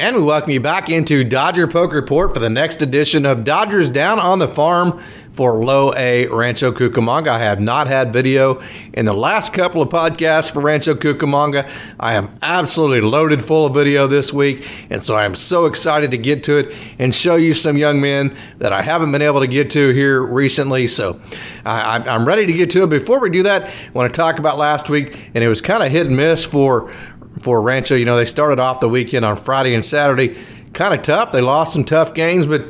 And we welcome you back into Dodger Poke Report for the next edition of Dodgers Down on the Farm for Low A Rancho Cucamonga. I have not had video in the last couple of podcasts for Rancho Cucamonga. I am absolutely loaded full of video this week, and so I am so excited to get to it and show you some young men that I haven't been able to get to here recently. So I'm ready to get to it. Before we do that, I want to talk about last week, and it was kind of hit and miss for Rancho. You know, they started off the weekend on Friday and Saturday kind of tough. They lost some tough games, but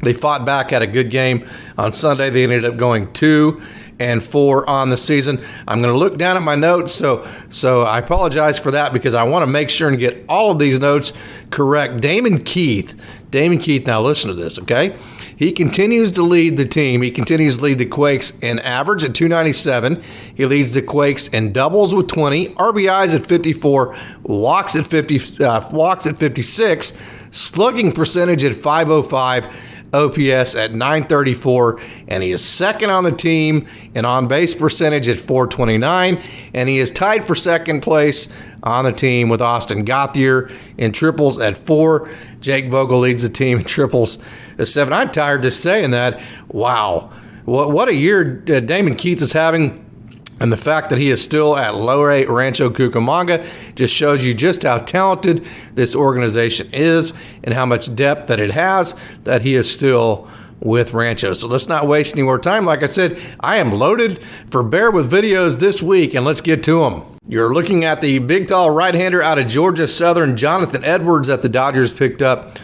they fought back, had a good game on Sunday. They ended up going 2-4 on the season. I'm going to look down at my notes, so I apologize for that because I want to make sure and get all of these notes correct. Damon Keith, now listen to this, okay? He continues to lead the team. He continues to lead the Quakes in average at 297. He leads the Quakes in doubles with 20, RBIs at 54, walks at 56, slugging percentage at 505, OPS at 934, and he is second on the team in on-base percentage at 429, and he is tied for second place on the team with Austin Gethier in triples at 4. Jake Vogel leads the team in triples at 7. I'm tired of saying that. Wow. What a year Damon Keith is having. And the fact that he is still at Low A Rancho Cucamonga just shows you just how talented this organization is and how much depth that it has, that he is still with Rancho. So let's not waste any more time. Like I said, I am loaded for bear with videos this week, and let's get to them. You're looking at the big, tall right-hander out of Georgia Southern, Jonathan Edwards, that the Dodgers picked up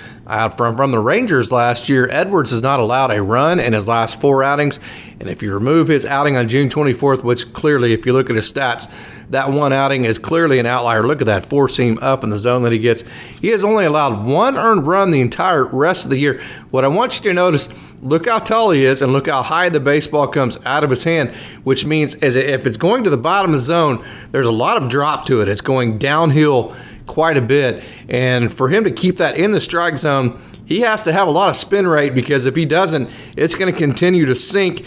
from the Rangers last year. Edwards has not allowed a run in his last 4 outings, and if you remove his outing on June 24th, which clearly, if you look at his stats, that one outing is clearly an outlier. Look at that 4-seam up in the zone that he gets. He has only allowed 1 earned run the entire rest of the year. What I want you to notice, look how tall he is and look how high the baseball comes out of his hand, which means if it's going to the bottom of the zone, there's a lot of drop to it. It's going downhill quite a bit, and for him to keep that in the strike zone, he has to have a lot of spin rate, because if he doesn't, it's going to continue to sink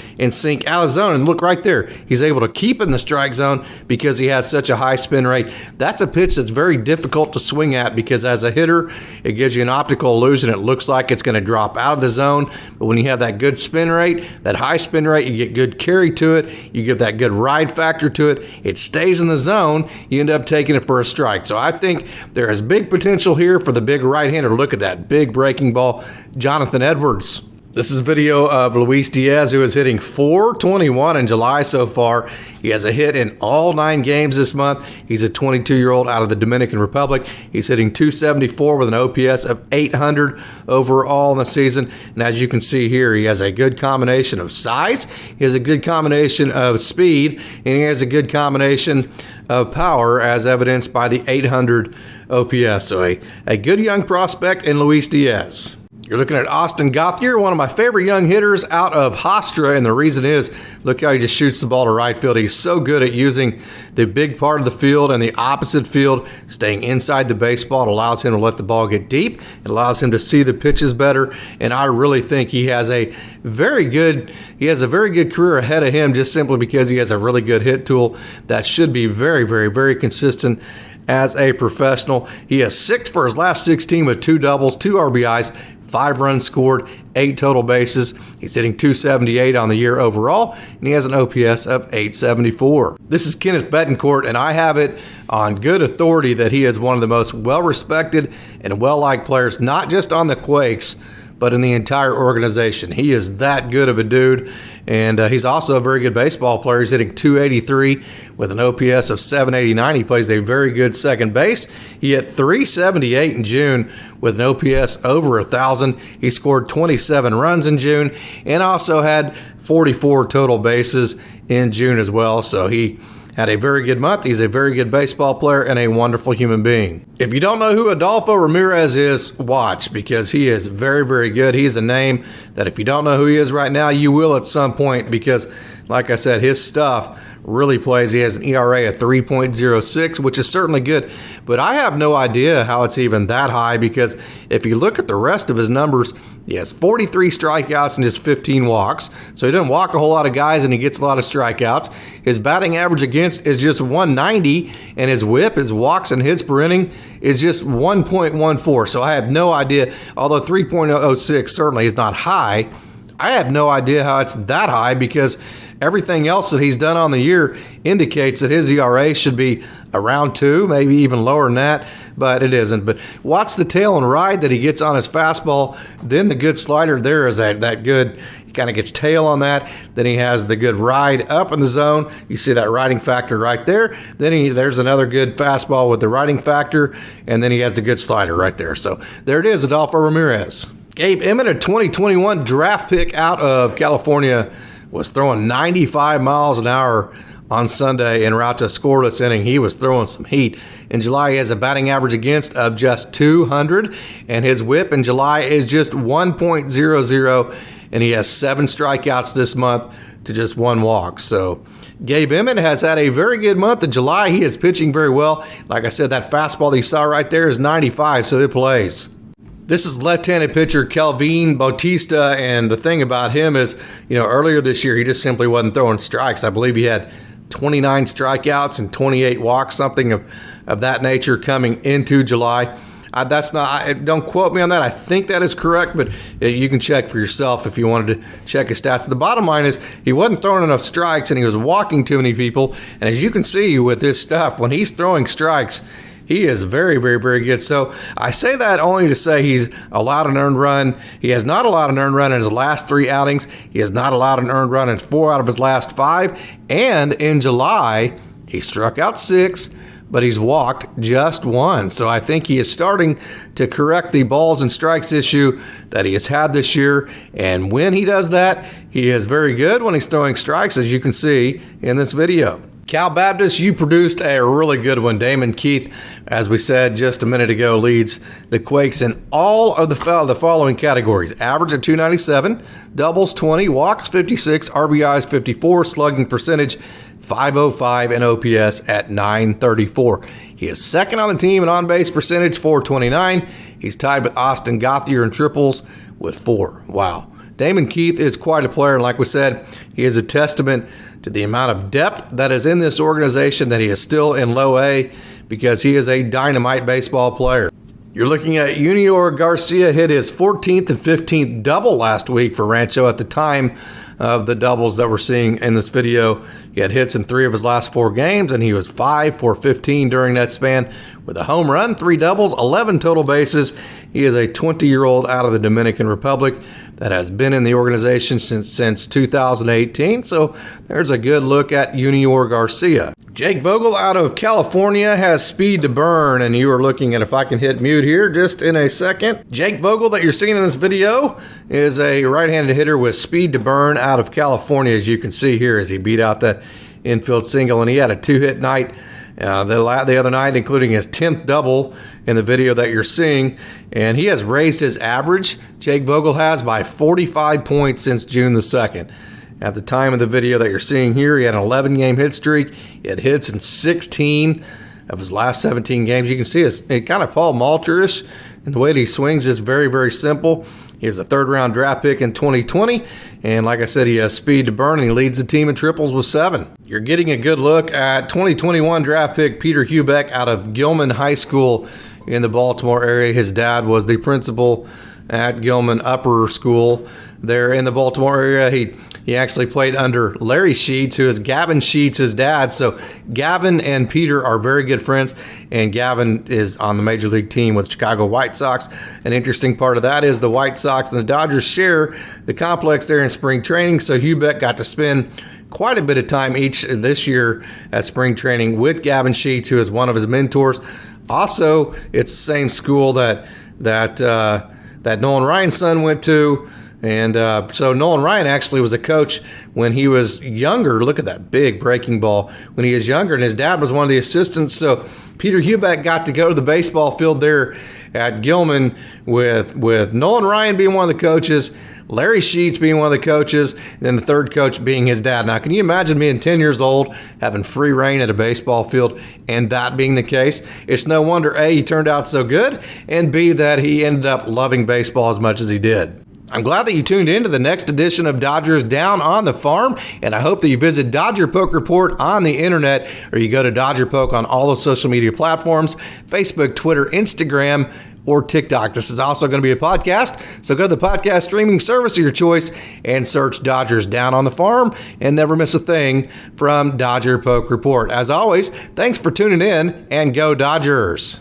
out of zone. And look right there, he's able to keep in the strike zone because he has such a high spin rate. That's a pitch that's very difficult to swing at, because as a hitter, it gives you an optical illusion. It looks like it's going to drop out of the zone, but when you have that good spin rate, that high spin rate, you get good carry to it, you give that good ride factor to it, it stays in the zone, you end up taking it for a strike. So I think there is big potential here for the big right-hander. Look at that big breaking ball, Jonathan Edwards. This is video of Luis Diaz, who is hitting .421 in July so far. He has a hit in all 9 games this month. He's a 22-year-old out of the Dominican Republic. He's hitting .274 with an OPS of 800 overall in the season. And as you can see here, he has a good combination of size, he has a good combination of speed, and he has a good combination of power, as evidenced by the 800 OPS. So a good young prospect in Luis Diaz. You're looking at Austin Gethier, one of my favorite young hitters out of Hofstra, and the reason is, look how he just shoots the ball to right field. He's so good at using the big part of the field and the opposite field, staying inside the baseball. It allows him to let the ball get deep. It allows him to see the pitches better, and I really think he has a very good career ahead of him, just simply because he has a really good hit tool that should be very, very, very consistent as a professional. He has 6 for his last 16 with 2 doubles, 2 RBIs, 5 runs scored, 8 total bases. He's hitting .278 on the year overall, and he has an OPS of 874. This is Kenneth Betancourt, and I have it on good authority that he is one of the most well-respected and well-liked players, not just on the Quakes, but in the entire organization. He is that good of a dude, and he's also a very good baseball player. He's hitting .283 with an OPS of 789. He plays a very good second base. He hit .378 in June with an OPS over 1,000. He scored 27 runs in June and also had 44 total bases in June as well. So he had a very good month. He's a very good baseball player and a wonderful human being. If you don't know who Adolfo Ramirez is, watch, because he is very, very good. He's a name that if you don't know who he is right now, you will at some point, because like I said, his stuff really plays. He has an ERA of 3.06, which is certainly good. But I have no idea how it's even that high, because if you look at the rest of his numbers, he has 43 strikeouts and just 15 walks. So he doesn't walk a whole lot of guys, and he gets a lot of strikeouts. His batting average against is just 190, and his whip, his walks, and hits per inning is just 1.14. So I have no idea, although 3.06 certainly is not high, I have no idea how it's that high, because everything else that he's done on the year indicates that his ERA should be around 2, maybe even lower than that, but it isn't. But watch the tail and ride that he gets on his fastball. Then the good slider there is that good. He kind of gets tail on that. Then he has the good ride up in the zone. You see that riding factor right there. Then there's another good fastball with the riding factor, and then he has the good slider right there. So there it is, Adolfo Ramirez. Gabe Emin, a 2021 draft pick out of California, was throwing 95 miles an hour on Sunday en route to a scoreless inning. He was throwing some heat. In July, he has a batting average against of just 200, and his whip in July is just 1.00, and he has 7 strikeouts this month to just 1 walk. So Gabe Emin has had a very good month in July. He is pitching very well. Like I said, that fastball that you saw right there is 95, so it plays. This is left-handed pitcher Kelvin Bautista, and the thing about him is, earlier this year he just simply wasn't throwing strikes. I believe he had 29 strikeouts and 28 walks, something of that nature coming into July. Don't quote me on that. I think that is correct, but you can check for yourself if you wanted to check his stats. The bottom line is he wasn't throwing enough strikes, and he was walking too many people. And as you can see with his stuff, when he's throwing strikes, he is very, very, very good. So I say that only to say he's allowed an earned run. He has not allowed an earned run in his last 3 outings. He has not allowed an earned run in 4 out of his last 5. And in July, he struck out 6, but he's walked just 1. So I think he is starting to correct the balls and strikes issue that he has had this year. And when he does that, he is very good when he's throwing strikes, as you can see in this video. Cal Baptist, you produced a really good one. Damon Keith, as we said just a minute ago, leads the Quakes in all of the following categories. Average at 297, doubles 20, walks 56, RBIs 54, slugging percentage 505, and OPS at 934. He is second on the team in on-base percentage, 429. He's tied with Austin Gethier in triples with 4. Wow. Damon Keith is quite a player, and like we said, he is a testament to the amount of depth that is in this organization, that he is still in low A, because he is a dynamite baseball player. You're looking at Junior Garcia hit his 14th and 15th double last week for Rancho at the time of the doubles that we're seeing in this video. He had hits in 3 of his last 4 games, and he was 5 for 15 during that span with a home run, 3 doubles, 11 total bases. He is a 20-year-old out of the Dominican Republic that has been in the organization since 2018. So there's a good look at Junior Garcia. Jake Vogel out of California has speed to burn, and you are looking at, if I can hit mute here just in a second. Jake Vogel that you're seeing in this video is a right-handed hitter with speed to burn out of California, as you can see here as he beat out that infield single, and he had a 2-hit night the other night, including his 10th double in the video that you're seeing, and he has raised his average, Jake Vogel has, by 45 points since June the 2nd. At the time of the video that you're seeing here, he had an 11-game hit streak. He had hits in 16 of his last 17 games. You can see it's kind of Paul Malter-ish, and the way that he swings is very, very simple. He was a 3rd-round draft pick in 2020, and like I said, he has speed to burn, and he leads the team in triples with 7. You're getting a good look at 2021 draft pick Peter Hubeck out of Gilman High School in the Baltimore area. His dad was the principal at Gilman Upper School there in the Baltimore area. He actually played under Larry Sheets, who is Gavin Sheets' his dad. So Gavin and Peter are very good friends, and Gavin is on the Major League team with Chicago White Sox. An interesting part of that is the White Sox and the Dodgers share the complex there in spring training, so Hubeck got to spend quite a bit of time each this year at spring training with Gavin Sheets, who is one of his mentors. Also, it's the same school that Nolan Ryan's son went to. And so Nolan Ryan actually was a coach when he was younger. Look at that big breaking ball when he was younger, and his dad was one of the assistants. So Peter Hubeck got to go to the baseball field there at Gilman with Nolan Ryan being one of the coaches, Larry Sheets being one of the coaches, and then the third coach being his dad. Now, can you imagine being 10 years old, having free reign at a baseball field, and that being the case? It's no wonder, A, he turned out so good, and B, that he ended up loving baseball as much as he did. I'm glad that you tuned in to the next edition of Dodgers Down on the Farm, and I hope that you visit Dodger Poke Report on the internet, or you go to Dodger Poke on all the social media platforms, Facebook, Twitter, Instagram, or TikTok. This is also going to be a podcast, so go to the podcast streaming service of your choice and search Dodgers Down on the Farm and never miss a thing from Dodger Poke Report. As always, thanks for tuning in, and go Dodgers!